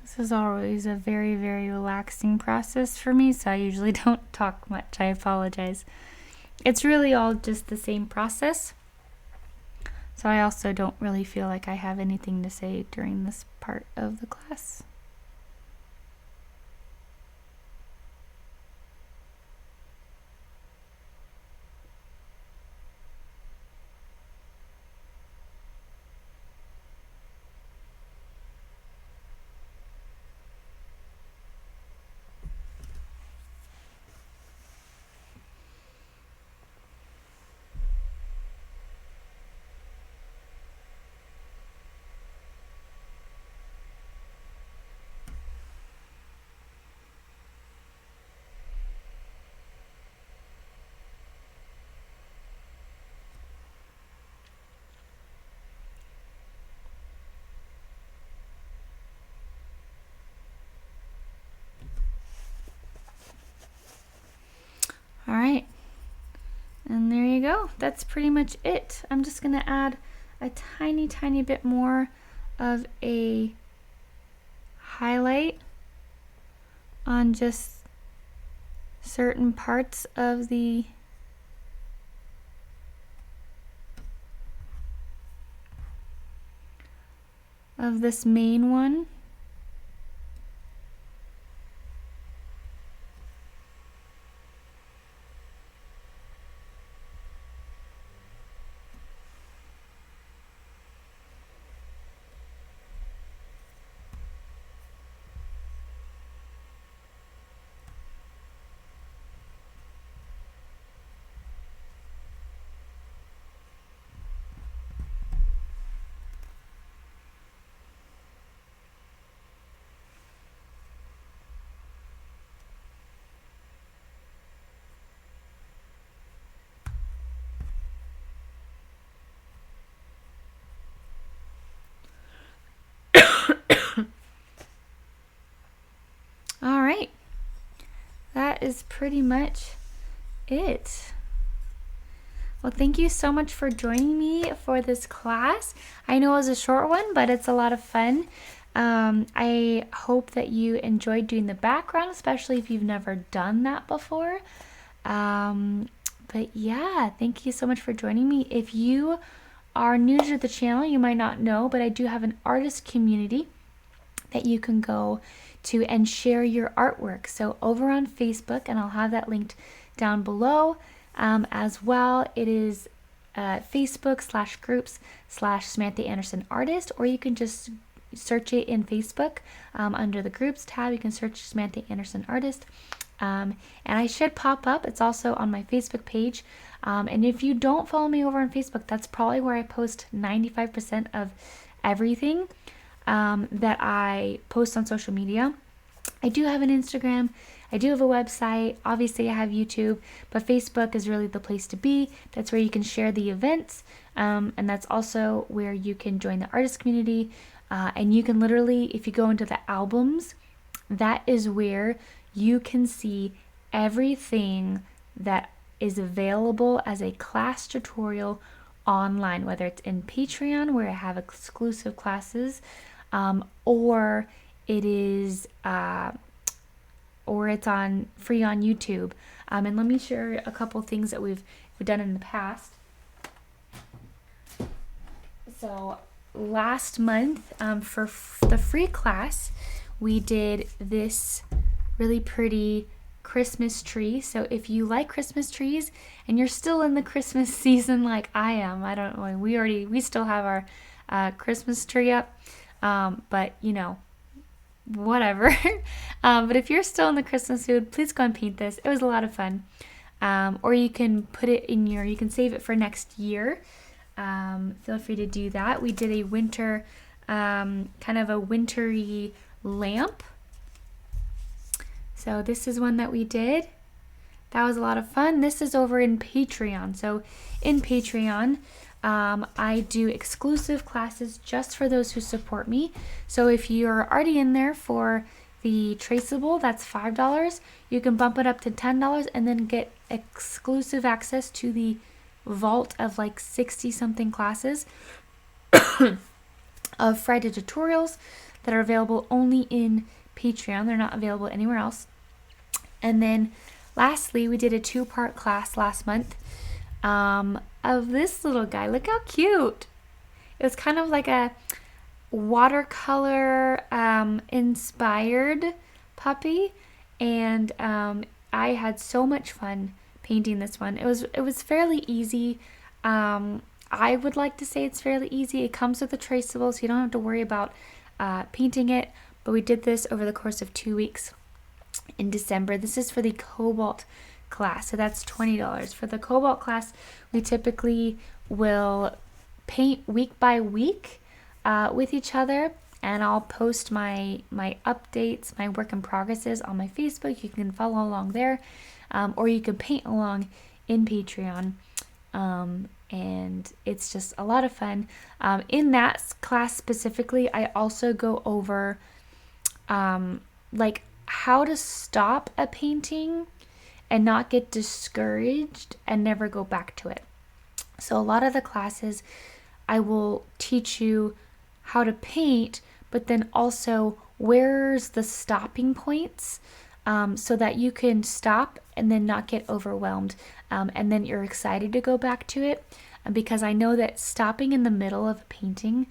This is always a very, very relaxing process for me, so I usually don't talk much. I apologize. It's really all just the same process, so I also don't really feel like I have anything to say during this part of the class. All right, and there you go. That's pretty much it. I'm just gonna add a tiny bit more of a highlight on just certain parts of this main one. All right, that is pretty much it. Well, thank you so much for joining me for this class. I know it was a short one, but it's a lot of fun. I hope that you enjoyed doing the background, especially if you've never done that before. But yeah, thank you so much for joining me. If you are new to the channel, you might not know, but I do have an artist community that you can go to and share your artwork. So over on Facebook, and I'll have that linked down below as well. It is Facebook/groups/SamanthaAndersonArtist, or you can just search it in Facebook under the groups tab. You can search Samantha Anderson Artist, and I should pop up. It's also on my Facebook page. And if you don't follow me over on Facebook, that's probably where I post 95% of everything that I post on social media. I do have an Instagram, I do have a website, obviously I have YouTube, but Facebook is really the place to be. That's where you can share the events, and that's also where you can join the artist community, and you can literally, if you go into the albums, that is where you can see everything that is available as a class tutorial online, whether it's in Patreon where I have exclusive classes, or it is or it's on free on YouTube. And let me share a couple things that we've done in the past. So last month, for the free class, we did this really pretty Christmas tree. So if you like Christmas trees and you're still in the Christmas season like I am, I don't know, we still have our Christmas tree up, but you know, whatever. But if you're still in the Christmas mood, please go and paint this. It was a lot of fun. Or you can put it in you can save it for next year. Feel free to do that. We did a winter, kind of a wintry lamp. So this is one that we did. That was a lot of fun. This is over in Patreon. So in Patreon, I do exclusive classes just for those who support me. So if you're already in there for the traceable, that's $5. You can bump it up to $10 and then get exclusive access to the vault of like 60 something classes of Friday tutorials that are available only in Patreon. They're not available anywhere else. And then lastly, we did a 2-part class last month of this little guy. Look how cute. It was kind of like a watercolor inspired puppy, and I had so much fun painting this one. It was fairly easy. I would like to say it's fairly easy. It comes with a traceable, so you don't have to worry about painting it. But we did this over the course of 2 weeks in December. This is for the Cobalt class, so that's $20. For the Cobalt class, we typically will paint week by week with each other, and I'll post my updates, my work in progresses on my Facebook. You can follow along there, or you can paint along in Patreon, and it's just a lot of fun. In that class specifically, I also go over like how to stop a painting and not get discouraged and never go back to it. So a lot of the classes, I will teach you how to paint, but then also where's the stopping points, so that you can stop and then not get overwhelmed, and then you're excited to go back to it. Because I know that stopping in the middle of a painting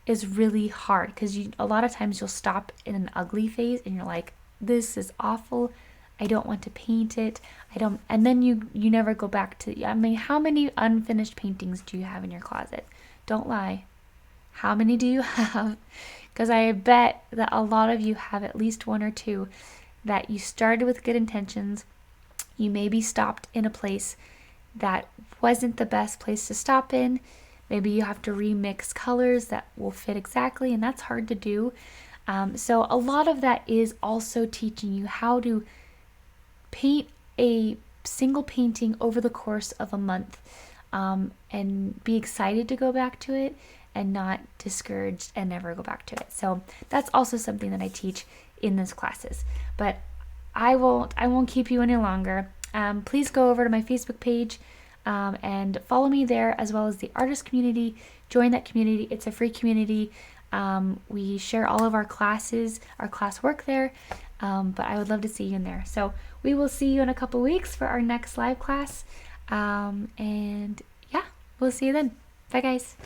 is really hard, because a lot of times you'll stop in an ugly phase and you're like, this is awful, I don't want to paint it, and then you never go back to. I mean, how many unfinished paintings do you have in your closet? Don't lie. How many do you have? Because I bet that a lot of you have at least 1 or 2 that you started with good intentions. You maybe stopped in a place that wasn't the best place to stop in. Maybe you have to remix colors that will fit exactly, and that's hard to do. So a lot of that is also teaching you how to paint a single painting over the course of a month, and be excited to go back to it and not discouraged and never go back to it. So that's also something that I teach in those classes. But I won't keep you any longer. Please go over to my Facebook page and follow me there, as well as the artist community. Join that community. It's a free community. We share all of our classes, our classwork there, but I would love to see you in there. So we will see you in a couple weeks for our next live class, and yeah, we'll see you then. Bye guys.